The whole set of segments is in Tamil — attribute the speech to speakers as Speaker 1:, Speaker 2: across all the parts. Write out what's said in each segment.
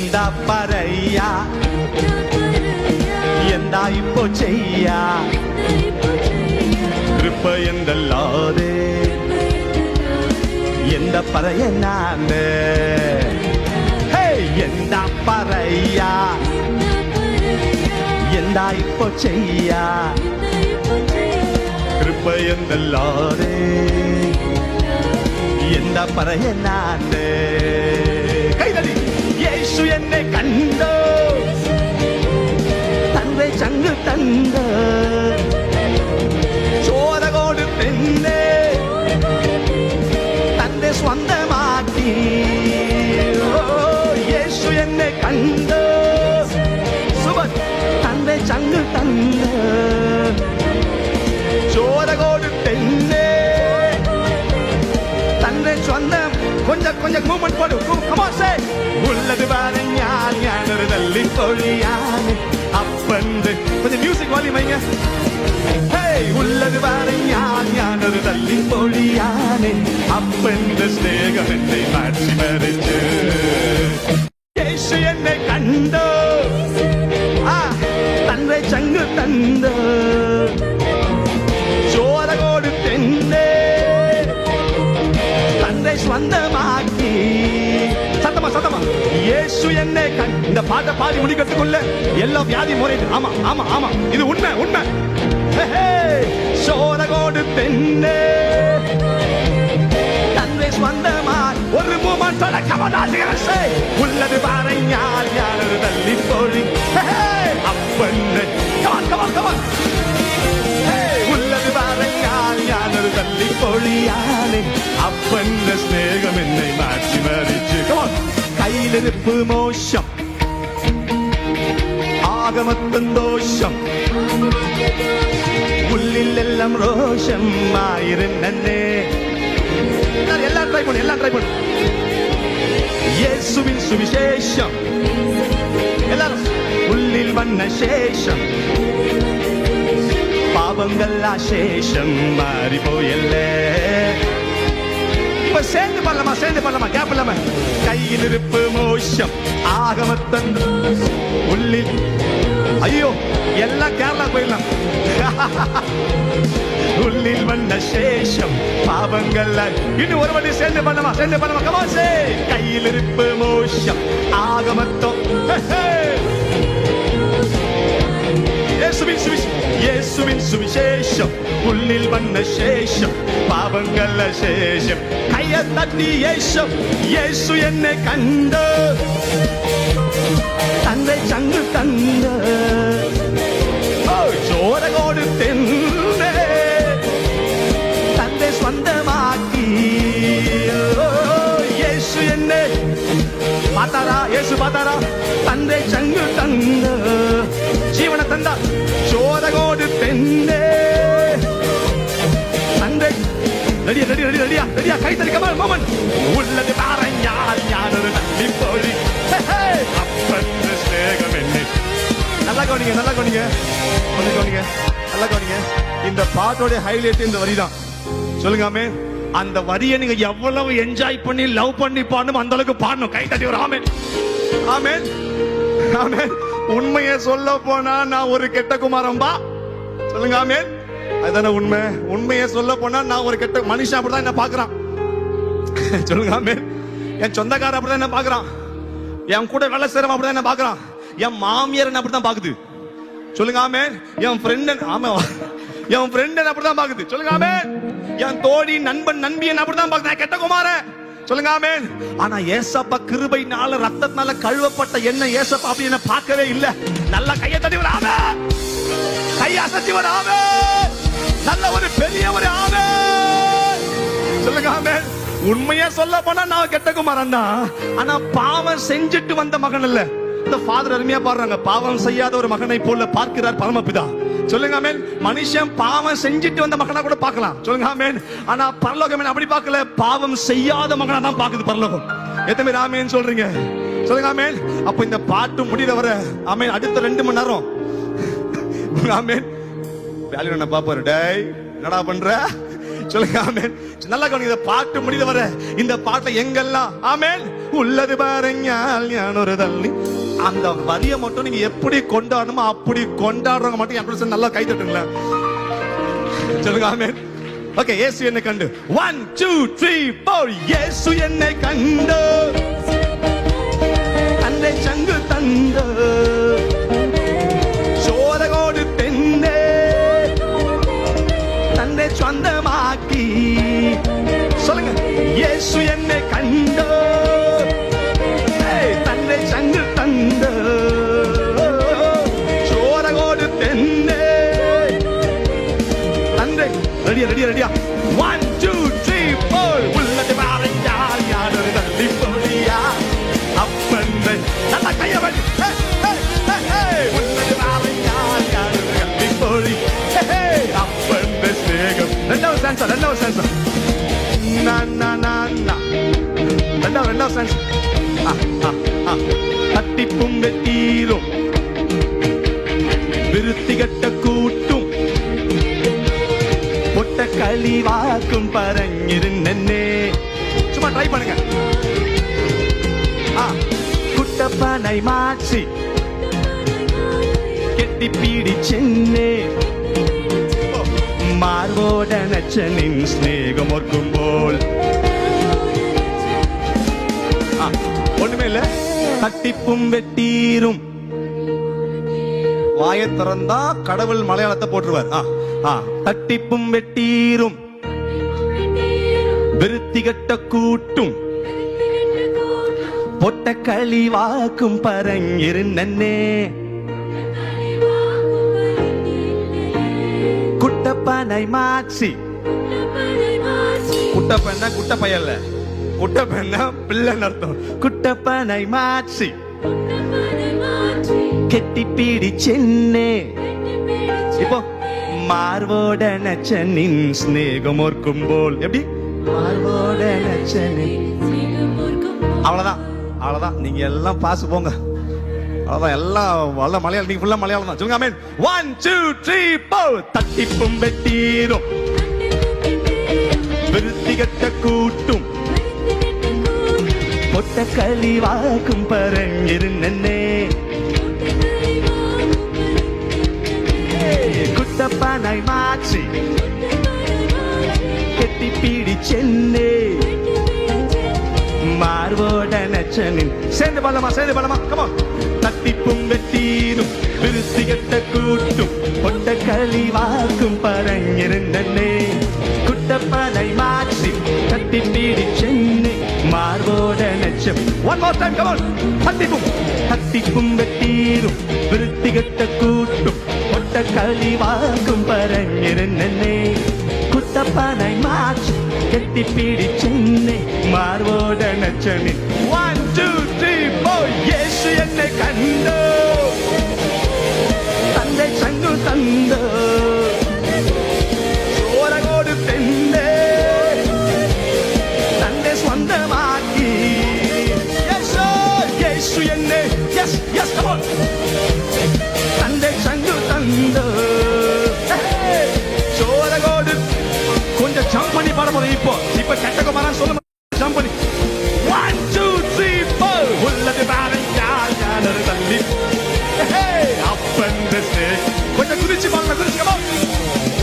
Speaker 1: എന്താ പറയാ എന്താ ഇപ്പോ ചെയ്യാ കൃപ എന്തല്ലാതെ എന്താ പറയാനാണ് എന്താ പറയാ എന്താ ഇപ്പോ ചെയ്യാ കൃപ എന്തല്ലാതെ എന്താ പറയാനാണ് കൈതടി യേശു എന്നെ കണ്ടോ തന്റെ ചങ്ക് തന്ന് ചോര കൊടുത്തെന്നെ തന്റെ സ്വന്തമാക്കി യേശു എന്നെ കണ്ടോ സുബൻ തന്റെ ചങ്ക് തന്ന് ചോര കൊടുത്തെന്നെ തന്റെ സ്വന്തം கொஞ்சம் மூவ்மெண்ட் போடு come on say உள்ளது பாரு ஞானொரு தள்ளி பொழியானே அப்பந்து கொஞ்சம் மியூசிக் வால்யூம் வைங்க hey உள்ளது பாரு ஞானொரு தள்ளி பொழியானே அப்பந்து ஸ்நேகம் என்னை மாற்றி மறைச்சு യേശു എന്നെ കണ്ടോ തന്റെ ചങ്ക് തന്ന് ചോര കൊടുത്തെന്നെ தன்னை சொந்தமாக்கி சத்தமா இயேசு என்னை இந்த பாட்டை பாடி முடிக்கிறதுக்குள்ள எல்லா வியாதி முறையுது ஆமா ஆமா ஆமா இது உண்மை சோர கொடுத்தென்னே தன்னை சொந்தமா ஒரு மூமெண்ட் கமதாசிகரசே உள்ளது பாரு ஞானொரு தள்ளி பொழி அப்பன்னு கமான் உள்ளது பாரு ஞானொரு தள்ளி பொழியானே அப்பன்ன ஸ்நேகம் என்னை மாற்றி மறிச்சு கையிலிருப்பு மோஷம் ஆகமத்தன் தோஷம் உள்ளில் எல்லாம் ரோஷம் ஆயிருந்தே எல்லாம் ட்ரை பண்ணு இயேசுவின் சுவிசேஷம் எல்லாரும் உள்ளில் வண்ண சேஷம் பாவங்கள் அசேஷம் மாறி போயல்லே இப்ப சேர்ந்து பண்ணலாமா கேப் இல்லாம கையில் இருப்பு மோஷம் ஆகமத்தன் உள்ளில் ஐயோ எல்லாம் கேரளா போயிடலாம் உள்ளில் வந்த சேஷம் பாவங்கள் இன்னும் ஒரு வாட்டி சேர்ந்து பண்ணலாமா கமாசே கையில் இருப்பு மோஷம் ஆகமத்தம் இயேசுவின் சுவிசேஷம் உள்ளில் வந்த சேஷம் பாவங்கள் சேஷம் கையை தட்டி இயேசு என்னை கண்டு தந்தை சங்கு தந்து சோர கொடுத்தென்னே தந்தை சொந்தமாக்கி இயேசு என்னை பார்த்தாரா தந்தை சங்கு தந்து ஜீவன தந்தா சோர கொடுத்தென்னே தந்தை ரெடியா கை தரிக்கமா மோமன் உள்ளது பாரு ஞானொரு தள்ளி பொழி அப்பன்னு ஸ்நேகம் என்னை நல்லா கவனிங்க இந்த பாட்டோட ஹைலைட் இந்த வரிதான் சொல்லுங்க ஆமென் அந்த வரியை நீங்க எவ்வளவு என்ஜாய் பண்ணி லவ் பண்ணி பாடணும் அந்த அளவுக்கு பாடணும் கை தட்டி ஒரு ஆமென் உண்மையை சொல்ல போனா நான் ஒரு கெட்ட குமாரம்பா சொல்லுங்க ஆமென் அதுதானே உண்மையை சொல்ல போனா நான் ஒரு கெட்ட மனுஷன் அப்படிதான் என்ன பாக்குறான் சொல்லுங்க ஆமென் என் சொந்தக்காரர் அப்படிதான் என்ன பாக்குறான் என் கூட வேலை செய்றவன் அப்படிதான் என்ன பாக்குறான் என் மாமியார் என்ன அப்படிதான் பாக்குது சொல்லுங்க ஆமென் என் ஃப்ரெண்ட் அப்படிதான் பாக்குது சொல்லுங்க ஆமென் என் தோழி நண்பன் நண்பி என்ன அப்படிதான் பாக்குது கெட்ட குமாரன் சொல்லுங்க ஆமென் ஆனா ஏசப்பா கிருபையினால ரத்தத்தினால கழுவப்பட்ட என்ன ஏசப்பா அப்படி என்ன பார்க்கவே இல்ல நல்ல கையை தட்டி ஒரு ஆமென் கையை அசைச்சு ஒரு ஆமென் நல்ல ஒரு பெரிய ஒரு ஆமென் சொல்லுங்க ஆமென் உண்மையா சொல்ல போனா நான் கெட்ட குமாரன் தான் ஆனா பாவம் செஞ்சுட்டு வந்த மகன் இல்ல இந்த ஃபாதர் அருமையா பாடுறாங்க பாவம் செய்யாத ஒரு மகனை போல பார்க்கிறார் பரமபிதா சொல்லுங்க ஆமென் மனுஷன் பாவம் செஞ்சுட்டு வந்த மகனா கூட பார்க்கலாம் சொல்லுங்க ஆமென் ஆனா பரலோகம் அப்படி பார்க்கல பாவம் செய்யாத மகனா தான் பாக்குது பரலோகம் எத்தனை பேர் ஆமென் சொல்றீங்க சொல்லுங்க ஆமென் அப்ப இந்த பாட்டு முடியற வர ஆமென் அடுத்த 2 மணி நேரம் ஆமென் வேலையை என்ன பாப்பாரு டேய் என்னடா பண்ற சொல்லுங்க ஆமென் நல்லா கவனிங்க பாட்டு முடியற வர இந்த பாட்டை எங்கெல்லாம் ஆமென் உள்ளது பாருኛல் ஞான ஒரு தள்ளி. அந்த வரியை மட்டும் நீங்க எப்படி கொண்டாடணுமோ அப்படி கொண்டாடுறவங்க மட்டும் என் நல்லா கை தட்டுங்களேன். சொல்லுங்க ஆமென். ஓகே, இயேசு என்னை கண்டு 1 2 3 4 இயேசு என்னை கண்டு தன்னை சங்கு தந்து சோரகோடு தென்னே தன்னை சொந்தமாக்கி. சொல்லுங்க, இயேசு என்னை கண்டு தன்னை சங்கு தந்து சோரகோடு தென்னே தன்னை. ரெடியா 1 2 3 4 உள்ளது பாருኛல் ஞான ஒரு தள்ளி போடியா அப்பன்னை. நல்லா கையவன் உள்ளது பாருኛல் ஞான ஒரு தள்ளி போடி அப்பன்னை ஸ்நேகம். ரெண்டாவது சான்ஸ் ரெண்டாவது சான்ஸ். தட்டிப்பும் வெட்டீரும் விருத்தி கட்ட கூட்டும் பொட்ட களிவாக்கும் பரங்கிருந்தே. சும்மா ட்ரை பண்ணுங்க. குட்டப்பனை மாற்றி கெட்டி பீடி சென்னே மார்போட நச்சனின் ஸ்நேகம் ஒர்க்கும்போல். ஒண்ணுமே இல்ல. தட்டிப்பும் வெட்டீரும் வாயை திறந்தா கடவுள் மலையாளத்தை போட்டுருவார். தட்டிப்பும் வெட்டீரும் விருத்தி கட்ட கூட்டும் பொட்ட களிவாக்கும் பரங்கிருந்தே குட்டப்பனை மாற்றி. குட்டப்பன குட்டப்பையல்ல, குட்டப்பன பிள்ளைன்னு அர்த்தம். குட்டப்பனை மாற்றி கெட்டி பீடி சென்னே இப்போ மார்வோட நச்சனின் ஸ்நேகம் ஓர்க்கும்போல். எப்படி மார்வோட நச்சனின். அவ்வளவுதான். நீங்க எல்லாம் பாஸ் போங்க. அவ்வளவுதான். எல்லாம் வல்ல மலையாளம். நீங்க ஃபுல்லா மலையாளம் தான். சொல்லுங்க ஆமென். 1 2 3 4 தட்டிப்பும் வெட்டீரும் விருத்தி கட்ட கூட்டும் பொட்ட களிவாக்கும் பரங்கிருந்தே குட்டப்பனை மாற்றி கெட்டி பீடி சென்னே மார்போட நச்சனின். சேர்ந்து பலமா கமான். தட்டிப்பும் வெட்டீரும் விருத்தி கட்ட கூட்டும் பொட்ட களிவாக்கும் பரங்கிருந்தே குட்டப்பனை மாற்றி கட்டி பீடி சென்னே மார்போட நச்சம். One more time come on. தட்டிப்பும் வெட்டீரும் விருத்தி கட்ட கூட்டும் பொட்ட களிவாக்கும் பரங்கிருந்தே குட்டப்பனை மாற்றி கட்டி பீடி சென்னே மார்போட நச்சனின். 1 2 3 4 இயேசு என்னை கண்டு தந்தை சங்கு தந்து சோரகோடு தென்னே தந்தை சொந்தமாக்கி. இயேசு என்னை எஸ் கமான் தந்தை சங்கு தந்து சோரகோடு. கொஞ்சம் ஜம்ப் பண்ணி பாட போறோம். இப்ப கெட்டகுமாரன் சொல்லுங்க. ஜம்ப் பண்ணி 1 2 3 4 உள்ளது பாருኛல் ஞான ஒரு தள்ளி அப்பன்னை ஸ்நேகம். கொஞ்சம் குதிச்சு பாருங்க.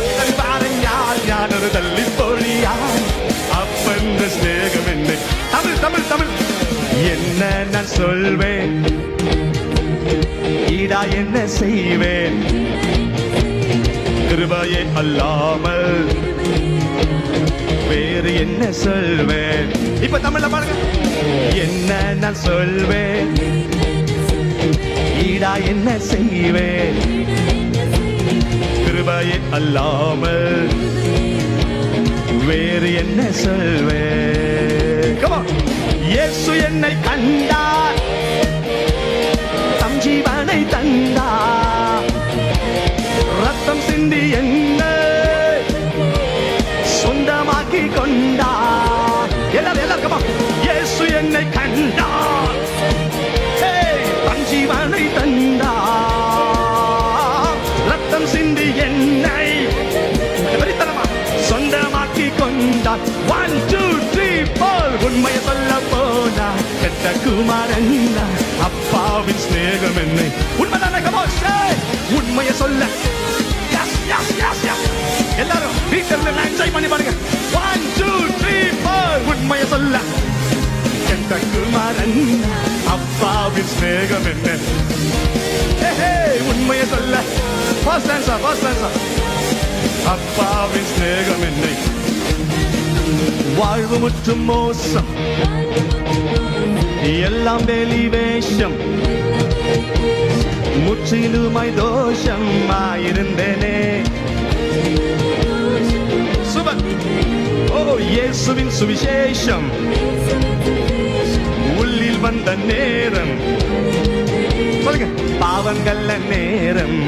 Speaker 1: உள்ளது பாருኛல் ஞான ஒரு தள்ளி போடியா அப்பன்னை ஸ்நேகம் என்ன. தமிழ் என்ன நான் சொல்வேன், ஈடா என்ன செய்வேன், கிருபையே அல்லாமல் வேறு என்ன சொல்வேன். இப்ப தமிழ்ல பாருங்க. என்ன நான் சொல்வேன், ஈடா என்ன செய்வேன், கிருபையே அல்லாமல் வேறு என்ன சொல்வேன். இயேசு என்னை கண்டார், தம் ஜீவனை தந்தார், ரத்தம் சிந்தி என்னை சொந்தமாக்கி கொண்டார். எல்லாரும் இயேசு என்னை கண்டார், தம் ஜீவனை தந்தார், ரத்தம் சிந்தி என்னை சொந்தமாக்கி கொண்டார். 1 2 3 4 உண்மையை சொல்ல போனா கெட்ட கெட்ட குமாரன் அப்பாவின் சிநேகம் என்னை உண்மைதானே come on say உண்மையை சொல்ல yes yes yes yes எல்லாரும் வீட்டில் என்ஜாய் பண்ணி பாருங்க 1 2 3 4 உண்மையை சொல்ல கெட்ட குமாரன் அப்பாவின் சிநேகம் என்ன உண்மையை சொல்ல first answer அப்பாவின் சிநேகம் என்னை வாழ்வு முற்றும் மோசம் எல்லாம் வெளி வேஷம் முற்றிலுமாய் தோஷம் ஆயிருந்தேனே சுபன் ஓ இயேசுவின் சுவிசேஷம் உள்ளில் வந்த நேரம் சொல்லுங்க பாவங்கள்ல நேரம்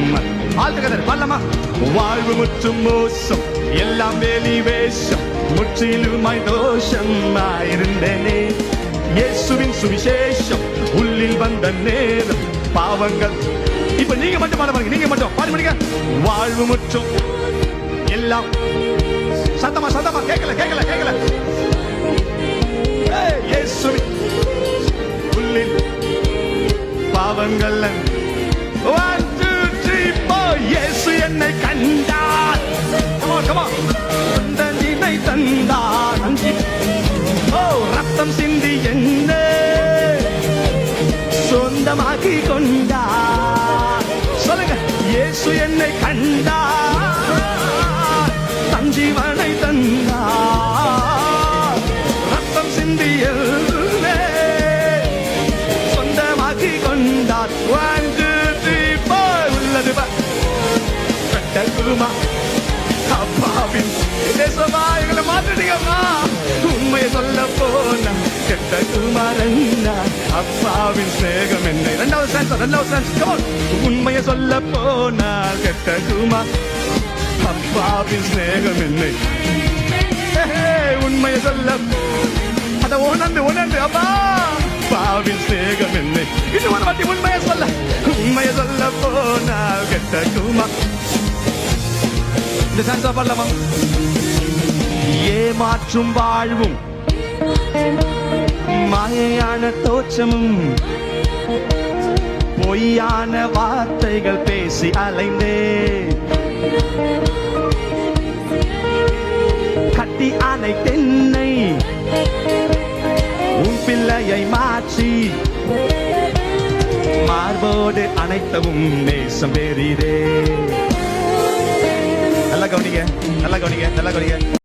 Speaker 1: ஆழ்த்துக்கதர் பல்லமா வாழ்வு முற்றும் மோசம் எல்லாம் வெளி வேஷம் முற்றிலுமாய் தோஷம் ஆயிருந்தேனே இயேசுவின் சுவிசேஷம் உள்ளில் வந்த நேரம் பாவங்கள் இப்ப நீங்க மட்டும் பாட பாருங்க நீங்க மட்டும் பாடி முடிங்க வாழ்வு முற்றும் எல்லாம் சத்தமா கேட்கல இயேசுவின் உள்ளில் பாவங்கள் 1 2 3 4 இயேசு என்னை கண்டார் come on தண்டனை தந்தார் ஓ ரத்தம் சிந்தி என்ன சொந்தமாக்கி கொண்டார் சொல்லுங்க இயேசு என்னை கண்டார் தன் ஜீவனை தந்தார் ரத்தம் சிந்தி சொந்தமாக்கி கொண்டார் 1 2 3 4 உள்ளது கட்டகுமா அப்பாவின் தேசமா எங்களை மாற்றிட்டீங்கம்மா உண்மையை சொல்ல போனா கெட்ட குமாரன் அப்பாவின் சிநேகம் என்னை ரெண்டாவது சான்ஸ் உண்மையை சொல்ல போனா கெட்ட குமார் அப்பாவின் சிநேகம் என்னை உண்மையை சொல்ல அத உணர்ந்து அப்பா அப்பாவின் சிநேகம் என்னை இன்னும் ஒரு வாட்டி உண்மையை சொல்ல போனா கெட்ட குமார் இந்த சான்ஸா பண்ணலாமா ஏமாற்றும் வாழ்வும் மாயான தோற்றமும் பொய்யான வார்த்தைகள் பேசி அலைந்தே கட்டி அணை தென்னை உன் பிள்ளையை மாற்றி மார்போடு அனைத்தவும் நேசம் பெரிதே நல்லா கவனிங்க